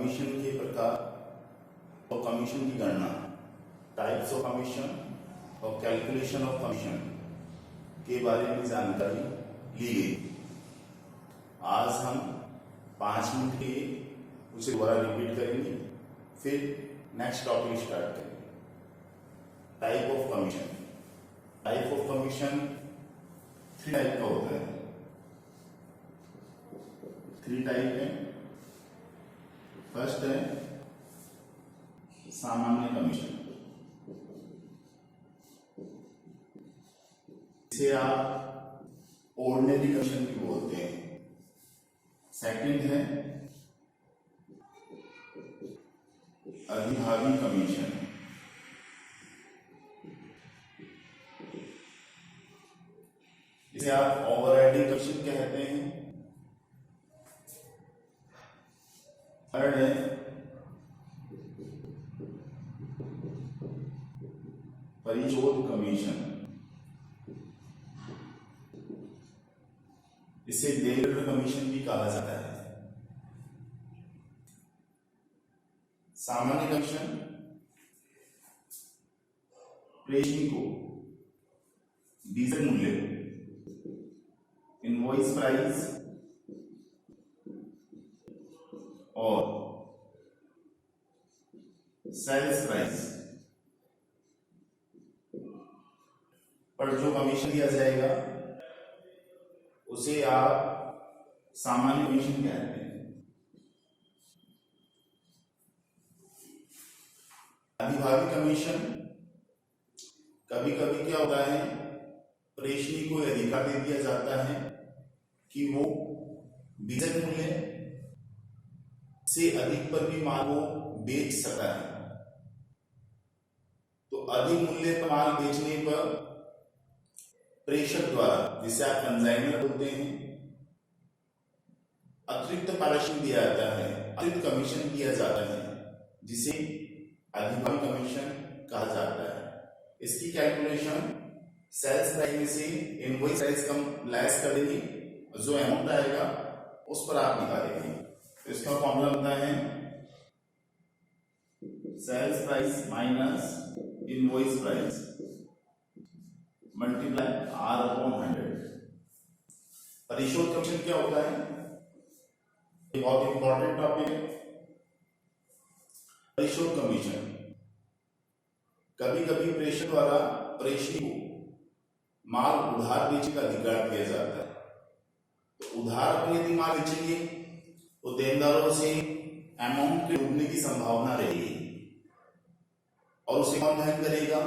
Commission के प्रकार और कमीशन की गणना, टाइप्स ऑफ कमीशन और कैलकुलेशन ऑफ कमीशन के बारे में जानकारी ली गई। आज हम 5 मिनट के उसे दोबारा रिपीट करेंगे, फिर नेक्स्ट टॉपिक स्टार्ट करेंगे। Type of commission. Type of commission 3 type का होता है। 3 टाइप है। फर्स्ट है सामान्य कमीशन, इसे आप ऑर्डिनरी कमीशन भी बोलते हैं। सेकंड है अधिभावी कमीशन, इसे आप ओवरराइडिंग कमीशन कहते हैं। थर्ड है परिशोध कमीशन, इसे डेलिवेटर कमीशन भी कहा जाता है। सामान्य कमीशन प्रेषणी को डीजल मूल्य, इनवॉइस प्राइस और सेल्स प्राइस पर जो कमीशन दिया जाएगा उसे आप सामान्य कमीशन कहते हैं। अधिभावी कमीशन कभी कभी क्या होता है, प्रेषणी को अधिकार दे दिया जाता है कि वो बीजक मूल्य से अधिक पर भी माल को बेच सकता है। तो अधिक मूल्य पर माल बेचने पर प्रेषक द्वारा, जिसे आप कंसाइनर बोलते हैं, अतिरिक्त पारिश्रमिक दिया जाता है, अतिरिक्त कमीशन दिया जाता है, जिसे अधिभावी कमीशन कहा जाता है। इसकी कैलकुलेशन सेल्स प्राइस में से इनवॉइस प्राइस कम लेस कर देंगे, जो अमाउंट आएगा उस पर आप निकालेंगे। तो इसका फॉर्मूला होता है sales price minus invoice price multiply R/100। परिशोध कमीशन क्या होता है, ये बहुत इंपॉर्टेंट टॉपिक है। परिशोध कमीशन कभी कभी प्रेषक द्वारा प्रेषणी को माल उधार बेचने का अधिकार दिया जाता है। तो उधार पर यदि माल बेचेंगे तो देनदारों से अमाउंट के डूबने की संभावना रहेगी और उसे कौन वहन करेगा,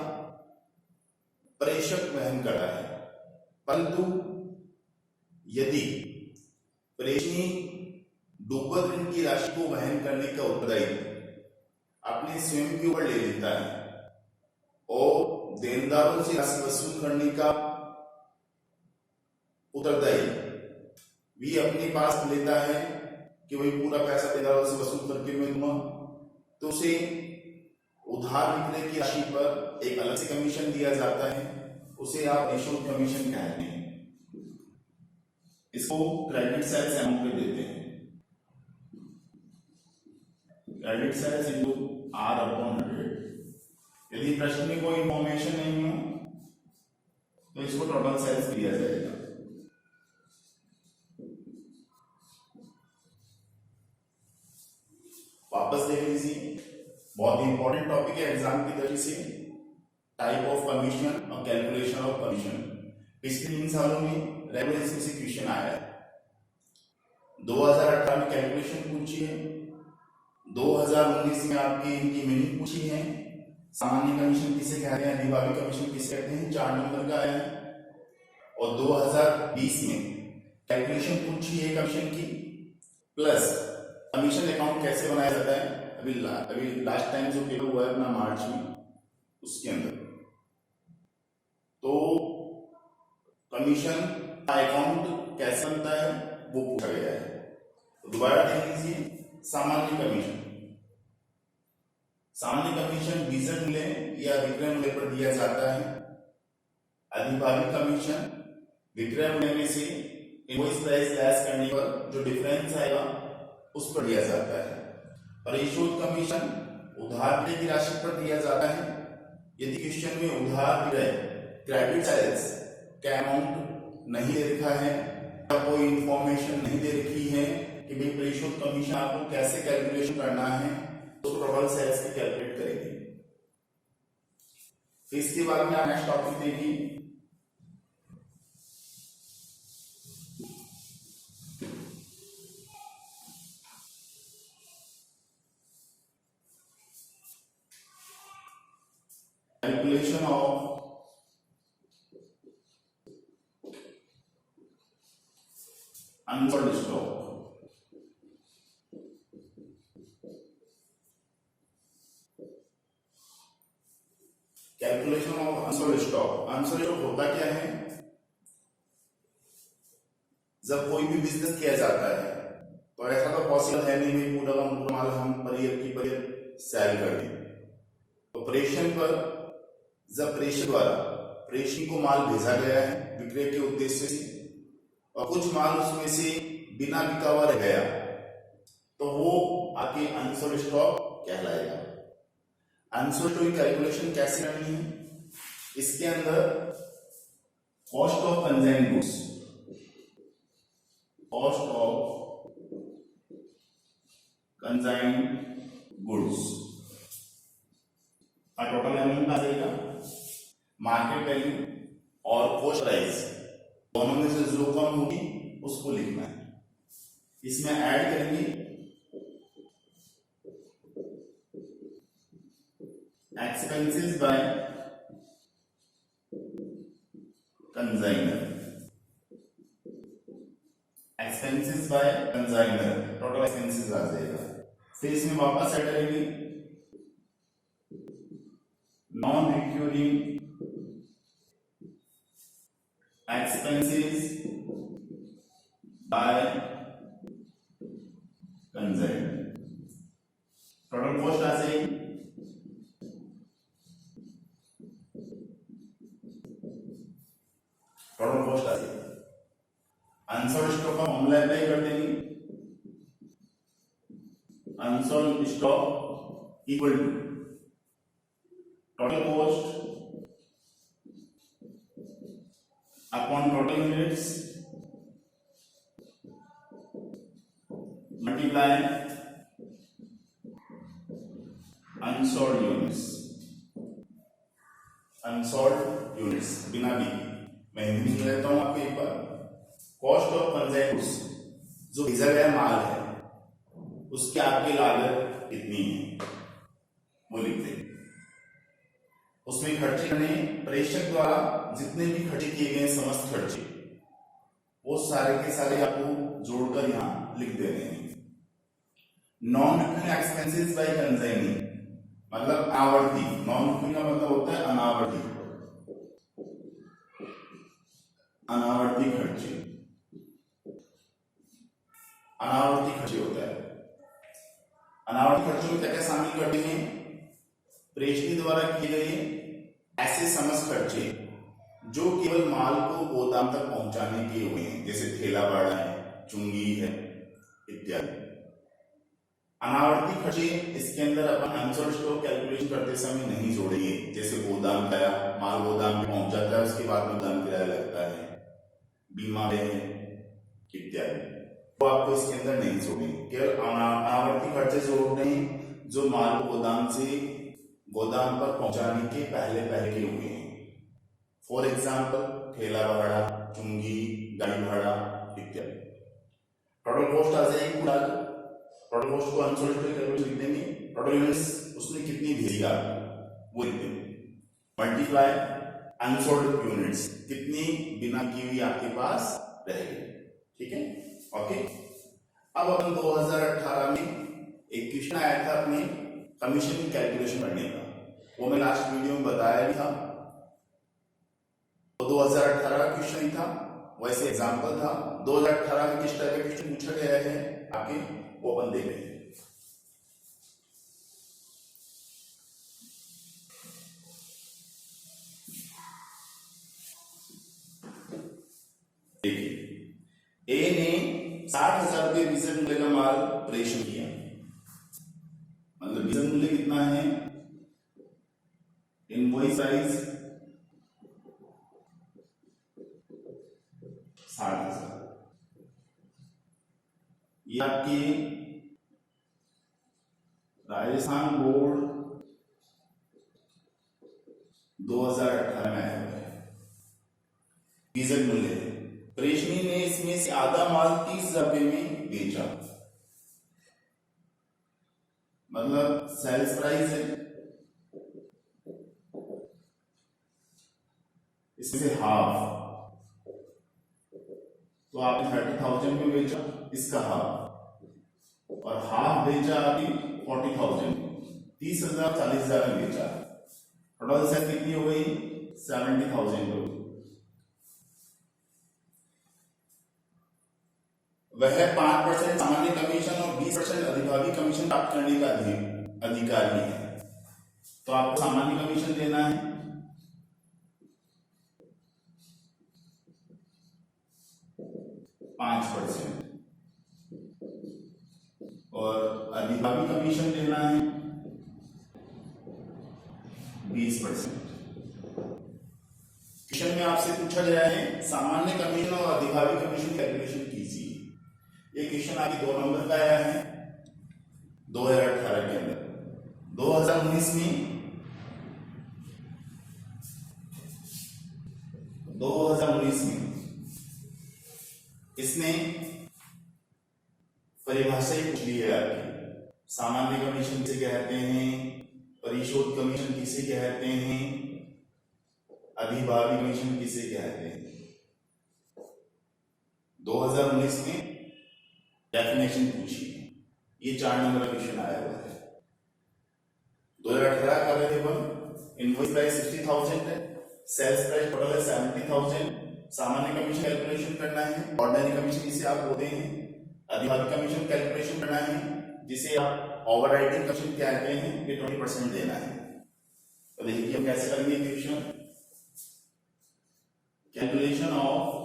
प्रेषक वहन कर रहा है। परंतु यदि प्रेषणी डूबत ऋण की राशि को वहन करने का उत्तरदायित्व अपने स्वयं के ऊपर ले लेता है और देनदारों से राशि वसूल करने का उत्तरदायित्व भी अपने पास लेता है कि वही पूरा पैसा देनदारों से वसूल करके मैं दूंगा, तो उसे उधार विक्रय की राशि पर एक अलग से कमीशन दिया जाता है, उसे आप परिशोध कमीशन कहते हैं। इसको क्रेडिट सेल्स अमाउंट पे देते हैं, क्रेडिट सेल्स इनटू R/100। यदि प्रश्न में कोई इंफॉर्मेशन नहीं हो तो इसको टोटल सेल्स दिया जाएगा। वापस देख लीजिए, बहुत इंपॉर्टेंट टॉपिक है एग्जाम की दृष्टि से, टाइप ऑफ कमीशन और कैलकुलेशन ऑफ कमीशन। पिछले 3 सालों में रेगुलर इसमें से क्वेश्चन आया है। 2018 में कैलकुलेशन पूछी है, 2019 में आपकी इनकी मीनिंग पूछी है, सामान्य कमीशन किसे कहते हैं, अधिभावी कमीशन किसे कहते हैं, 4 नंबर का आया है। और 2020 में कैलकुलेशन पूछी है कमीशन की, प्लस कमीशन अकाउंट कैसे बनाया जाता है। अभी लास्ट टाइम जो पेपर हुआ है अपना मार्च में, उसके अंदर तो कमीशन का अकाउंट कैसे बनता है वो पूछा गया है। तो दोबारा देख लीजिए, सामान्य कमीशन। सामान्य कमीशन बीजक मूल्य या विक्रय मूल्य पर दिया जाता है। अधिभावी कमीशन विक्रय मूल्य में से इनवॉइस प्राइस लेस करने पर जो डिफरेंस आएगा उस पर दिया जाता है। परिशोध कमीशन उधार की राशि पर दिया जाता है। यदि क्वेश्चन में उधार दिया क्रेडिट सेल्स का अमाउंट नहीं दे रखा है या कोई इंफॉर्मेशन नहीं दे रखी है कि भाई परिशोध कमीशन आपको कैसे कैलकुलेशन करना है, तो टोटल सेल्स की कैलकुलेट करेंगे। इसके बाद में नेक्स्ट टॉपिक देखिए calculation of unsold stock. Calculation of unsold stock. Unsold stock होता क्या है? जब कोई भी बिजनेस किया जाता है तो ऐसा तो पॉसिबल है नहीं भाई पूरा का पूरा माल हम पर ईयर की पर ईयर सेल कर दें। ऑपरेशन पर जब प्रेषक द्वारा प्रेषी को माल भेजा गया है विक्रय के उद्देश्य से और कुछ माल उसमें से बिना बिका हुआ रह गया तो वो आगे अनसोल्ड स्टॉक कहलाएगा। अनसोल्ड स्टॉक की कैलकुलेशन कैसे करनी है? इसके अंदर cost of consigned goods, cost of consigned goods का टोटल अमाउंट आ जाएगा, मार्केट वैल्यू और कॉस्ट प्राइस दोनों में से जो कम होगी उसको लिखना है। इसमें ऐड करेंगे expenses by consignor, expenses by consignor total expenses आ जाएगा। फिर इसमें वापस ऐड करेंगे non recurring expenses by consignor, total cost आ जाएगी। टोटल कॉस्ट आ जाएगी। अनसोल्ड स्टॉक का फॉर्मूला अप्लाई कर देंगे। Unsold stock equal to total cost upon total units multiply unsold units. Unsold units बिना बी मैं हिंदी में लेता हूं आपके एक बार। कॉस्ट ऑफ कंजाइन्ड गुड्स जो भेजा गया माल है उसकी आपकी लागत कितनी है वो लिखते हैं। उसमें खर्चे करने प्रेषक द्वारा जितने भी खर्चे किए गए समस्त खर्चे वो सारे के सारे आपको जोड़कर यहां लिख देने हैं। Non recurring expenses by consignee मतलब आवर्ती, नॉन रिकरिंग का मतलब होता है अनावर्ती, अनावर्ती खर्चे, अनावर्ती खर्चे होता है। अनावर्ती खर्चों में क्या क्या शामिल करते हैं? प्रेषणी द्वारा किए गए ऐसे समस्त खर्चे जो केवल माल को गोदाम तक पहुंचाने के हुए हैं, जैसे ठेला भाड़ा है, चुंगी है इत्यादि। अनावर्ती खर्चे इसके अंदर अपन अनसोल्ड स्टॉक कैलकुलेशन करते समय नहीं जोड़ेंगे, जैसे गोदाम किराया, माल गोदाम में पहुंच जाता है उसके बाद में गोदाम किराया लगता है, बीमा है इत्यादि, तो आपको इसके अंदर नहीं जोड़ेंगे। केवल अनावर्ती खर्चे जोड़ने हैं जो माल गोदाम से गोदाम पर पहुंचाने के पहले पहले के हुए हैं। फॉर एग्जाम्पल ठेला भाड़ा, चुंगी, गाड़ी भाड़ा इत्यादि। टोटल कॉस्ट आ जाएगी पूरा। टोटल कॉस्ट को अनसोल्ड स्टॉक लिख देंगे। टोटल यूनिट्स उसने कितनी भेजी आपको वो लिख देंगे। मल्टीप्लाई अनसोल्ड यूनिट्स कितनी बिना की हुई आपके पास रहेगी। ठीक है, ओके। अब अपन 2018 में एक क्वेश्चन आया था अपने कमीशन की कैलकुलेशन करने का, वो मैं लास्ट वीडियो में बताया भी था। तो 2018 का क्वेश्चन ही था, वैसे एग्जांपल था। 2018 में किस तरह का क्वेश्चन पूछा गया है आगे वो अपन देख रहे हैं। देखिए, ए ने 60,000 रुपये 20 मूल्य का माल प्रेषण किया। मूल्य कितना है, इनवॉइस प्राइस 60,000। ये आपकी राजस्थान बोर्ड 2018 में आया हुआ है। डीजल मूल्य है। प्रेषणी ने इसमें से आधा माल 30,000 रुपये में बेचा, मतलब सेल्स प्राइस है, इसमें से हाफ, तो आपने 30,000 में बेचा, इसका हाफ, और हाफ बेचा आपकी 40,000, 30,000 40,000 में बेचा। टोटल सेल कितनी हो गई, 70,000 हो गई। वह 5% सामान्य कमीशन और 20% अधिभावी कमीशन प्राप्त करने का अधिकारी है। तो आपको सामान्य कमीशन देना है 5% और अधिभावी कमीशन देना है 20%। क्वेश्चन में आपसे पूछा गया है सामान्य कमीशन और अधिभावी कमीशन कैलकुलेशन कीजिए। ये क्वेश्चन आपकी 2 नंबर का आया है 2018 के अंदर। 2019 में इसने परिभाषा ही पूछ ली है आपकी। सामान्य कमीशन किसे कहते हैं, परिशोध कमीशन किसे कहते हैं, अधिभावी कमीशन किसे कहते हैं। 2019 में डेफिनेशन पूछी है। ये 4 नंबर का क्वेश्चन आया हुआ है। 2018 का वेरिएबल इनवॉइस प्राइस 60,000 है, सेल्स प्राइस टोटल है 70,000। सामान्य कमीशन कैलकुलेशन करना है, ऑर्डिनरी कमीशन जिसे आप बोलते हैं, अधिभावी कमीशन कैलकुलेशन करना है जिसे आप ओवरराइडिंग कमीशन कहते हैं, ये 20% देना है। तो देखिए हम कैसे करेंगे क्वेश्चन। Calculation of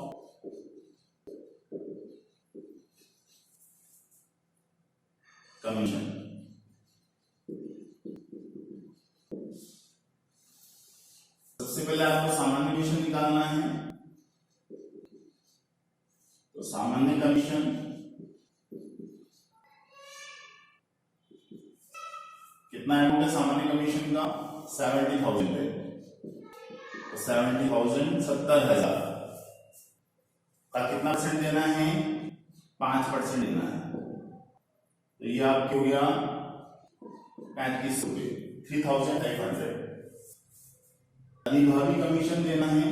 commission. सबसे पहले आपको सामान्य कमीशन निकालना है। तो सामान्य कमीशन कितना अमाउंट है सामान्य कमीशन का, 70,000 है। तो 70,000 70,000 का कितना परसेंट देना है, 5% देना है। तो ये आपके हो गया 35 रुपये, 3,500। अधिभावी कमीशन देना है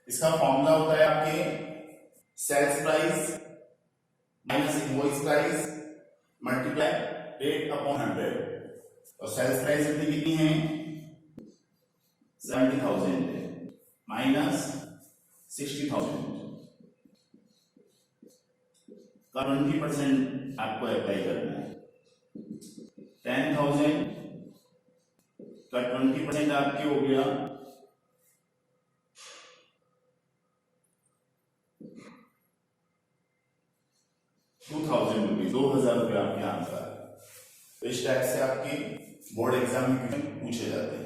इसका फॉर्मूला होता है आपके sales price minus invoice price multiply rate upon 100। और सेल्स प्राइस कितनी है 70,000 है माइनस 60,000 का 20% आपको अप्लाई करना है। 10,000 का 20% आपके हो गया 2,000 रुपीज, 2,000 रुपये आपके आंसर है। तो इस टाइप से आपके बोर्ड एग्जाम में क्वेश्चन पूछे जाते हैं।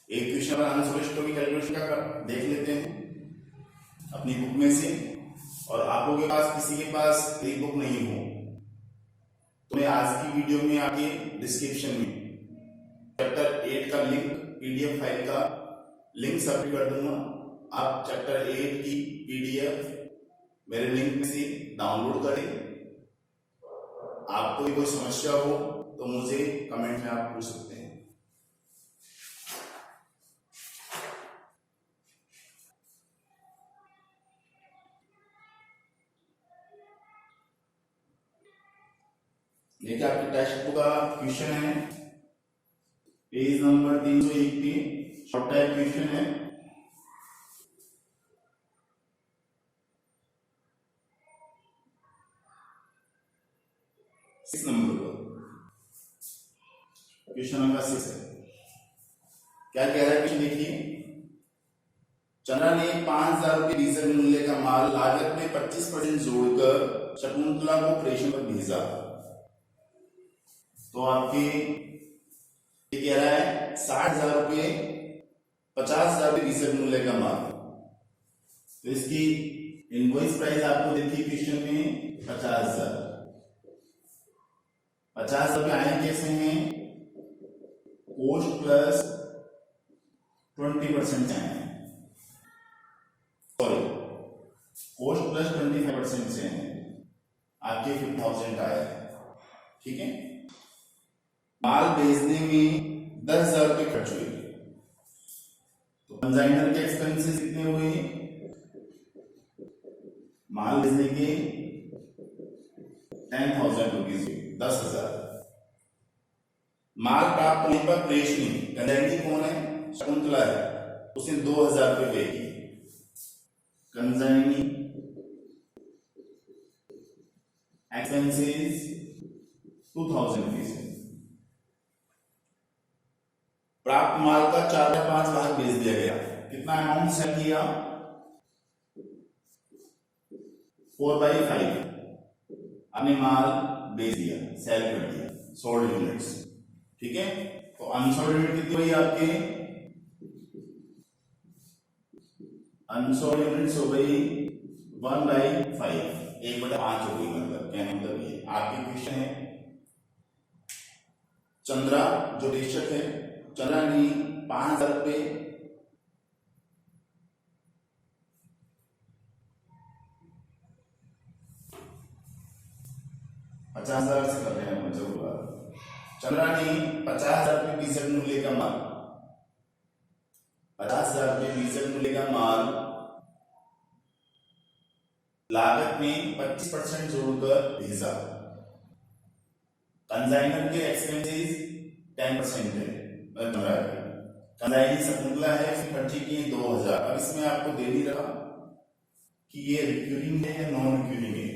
एक क्वेश्चन आंसर की कैलकुलेशन का देख लेते हैं अपनी बुक में से। और आप लोगों के पास किसी के पास ये बुक नहीं हो तो मैं आज की वीडियो में आके डिस्क्रिप्शन में चैप्टर 8 का लिंक पीडीएफ फाइल का लिंक सबमिट कर दूंगा। आप चैप्टर 8 की पीडीएफ मेरे लिंक में से डाउनलोड करें। आपको कोई समस्या हो तो मुझे कमेंट में आप पूछ सकते हैं। देखिए आपके टेक्स्ट बुक का क्वेश्चन है पेज नंबर 301 की शॉर्ट टाइप क्वेश्चन है। सिक्स नंबर का क्वेश्चन नंबर 6 है। क्या कह रहा है क्वेश्चन देखिए। चंद्रा ने 5,000 रुपये डीजल मूल्य का माल लागत में 25% जोड़कर शकुंतला को प्रेषण पर भेजा। तो आपके ये कह रहा है 60,000 रुपये 50,000 रुपये डीजल मूल्य का माल। तो इसकी इनवॉइस प्राइस आपको देखिए क्वेश्चन में 50,000। 50,000 रुपये आए कैसे हैं? कोस्ट प्लस 20% आए हैं, सॉरी कोस्ट प्लस 25% से हैं, आपके 50,000 आए। ठीक है, माल बेचने में 10,000 रुपये खर्च हुए। तो कंसाइनर के एक्सपेंसेस कितने हुए? माल बेचने के 10,000 रुपीज हुए, 10,000। माल प्राप्त होने पर प्रेषणी कंसाइनी कौन है? शकुंतला है, उसने 2,000 रुपये पे किए। Consignee expenses 2,000 rupees. प्राप्त माल का 4/5 भाग बेच दिया गया। कितना अमाउंट सेल किया? 4/5 हमने माल बेच दिया, सेल कर दिया, सोल्ड यूनिट्स। ठीक है, तो अनसोल्ड यूनिट कितनी हुई आपके? अनसोल्ड यूनिट्स हो गई 1/5, 1/5 हो गई। मतलब कहने मतलब ये आपकी क्वेश्चन है। चंद्रा जो निरीक्षक है, चंद्रा ने 5,000 रुपये $50,000 से कर रहे हैं मतलब। चंद्रा ने 50,000 रुपये डीजल मूल्य का माल, 50,000 रुपये डीजल मूल्य का माल लागत में 25% जोड़कर भेजा। कंसाइनर के एक्सपेंसेस 10% है। कंसाइनी शकुंतला है, उसने खर्चे किए 2,000। अब इसमें आपको दे नहीं रहा कि ये रिक्यूरिंग है या नॉन रिक्यूरिंग है।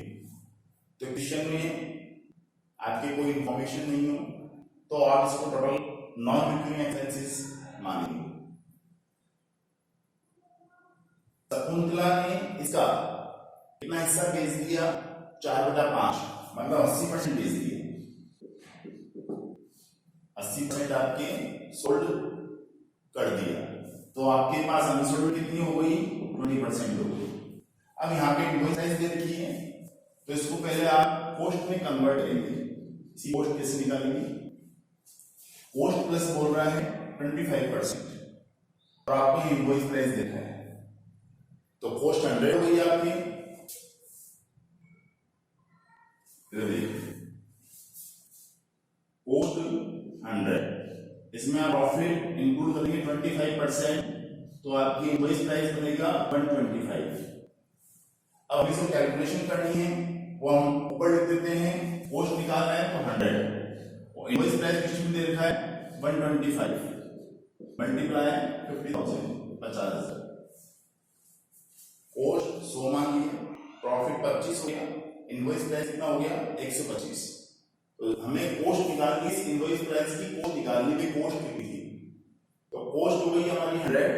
तो क्वेश्चन में आपके कोई इंफॉर्मेशन नहीं हो तो आप इसको टोटल नॉन रिक्यूरिंग एक्सपेंसेस मानेंगे। शकुंतला ने इसका कितना हिस्सा बेच दिया? 4/5, मतलब 80% बेच दिए। 80% आपके सोल्ड कर दिया। तो आपके पास अनसोल्ड कितनी हो गई? 20% हो गई। अब यहाँ पे इनवॉइस प्राइस दे रखी है, तो इसको पहले आप कोस्ट में कन्वर्ट करेंगे। इसी कोस्ट कैसे निकालेंगे? कोस्ट प्लस बोल रहा है 25% और आपको इनवॉइस प्राइस देखा है, तो कोस्ट 100 हो गई आपकी। कोस्ट 100, इसमें आप प्रॉफिट इंक्लूड करेंगे 25%, तो आपकी इनवॉइस प्राइस बनेगा 125। अब इसको कैलकुलेशन करनी है, वो हम ऊपर लिख देते हैं। कोस्ट निकालना है तो 100 और इनवॉइस प्राइस किस में दे रखा है? 125 मल्टीप्लाई 50,000, 50,000। कोस्ट 100 मान लिया, प्रॉफिट 25 हो गया, इनवॉइस प्राइस कितना हो गया? 125। तो हमें कोस्ट निकालनी है, इनवॉइस प्राइस की कोस्ट निकालनी है। कोस्ट कितनी थी? तो कोस्ट हो गई हमारी 100,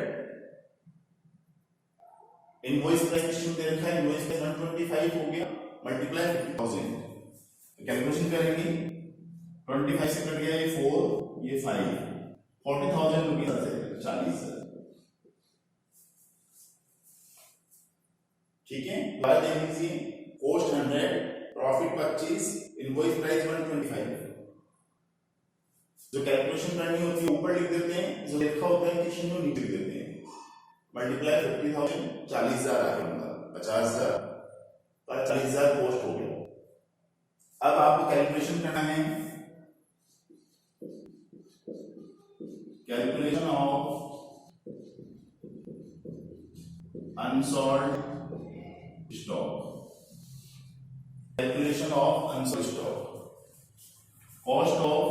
इनवॉइस प्राइस कितनी दे रखा है? इनवॉइस प्राइस 125 हो गया, मल्टीप्लाई 50,000। तो कैलकुलेशन करेंगे, 25 से कट गया ये 4, ये 5, 40,000 रुपीज आ जाएगा, 40,000। ठीक है, बात देख लीजिए। Cost 100, profit 25, invoice price 125। जो कैलकुलेशन करनी होती है ऊपर लिख देते हैं, जो लिखा होता है क्वेश्चन में नीचे लिख देते हैं। मल्टीप्लाई 50,000, 40,000 आ गया, 50,000 पर 40,000 कोस्ट हो गया। अब आपको कैलकुलेशन करना है, calculation of unsold stock. Calculation of unsold stock, cost of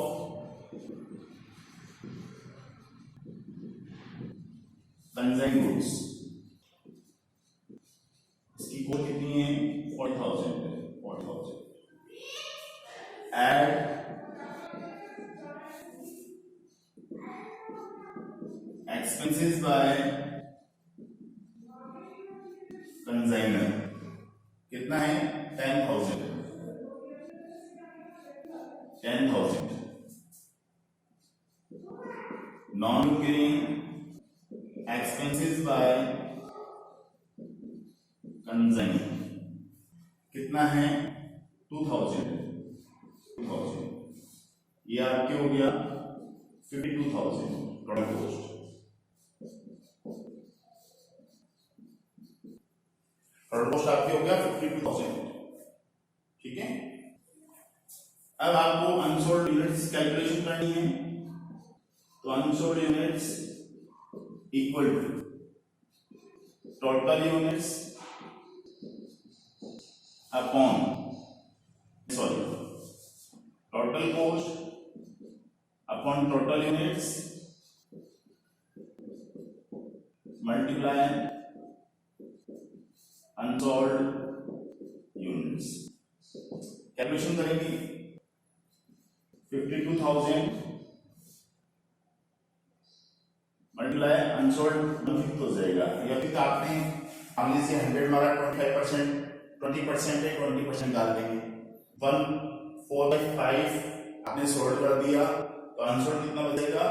consign goods, इसकी कोस्ट कितनी है 40,000 है, 40,000। एड एक्सपेंसेस बाय कंजाइनर कितना है 10,000, 10,000। नॉन रिकरिंग एक्सपेंसेस बाय कंजाइनर कितना है 2,000, 2,000। ये आपके हो गया 52,000 टोटल कॉस्ट। टोटल कॉस्ट आपके हो गया 52,000, ठीक है। अब आपको अनसोल्ड यूनिट्स कैलकुलेशन करनी है, तो unsold units equal to total units upon total cost upon total units multiply unsold units. Calculation करेंगे 52,000 मल्टीप्लाई अनसोल्ड 1/5 हो जाएगा। या फिर आपने हमने से 100 मारा 25%, 20% है 20% डाल देंगे। 1/4/5 आपने सोल्ड कर दिया तो अनसोल्ड कितना बचेगा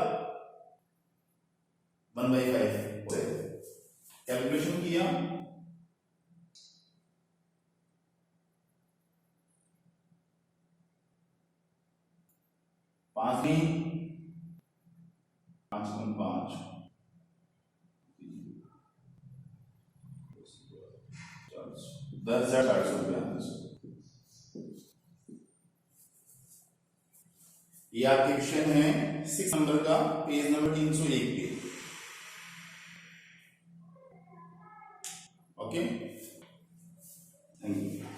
1/5 हो जाएगा। कैलकुलेशन किया पांच 10,400 रुपया। ये आपके क्वेश्चन है 6 नंबर का, पेज नंबर 301 पे। Okay, thank you.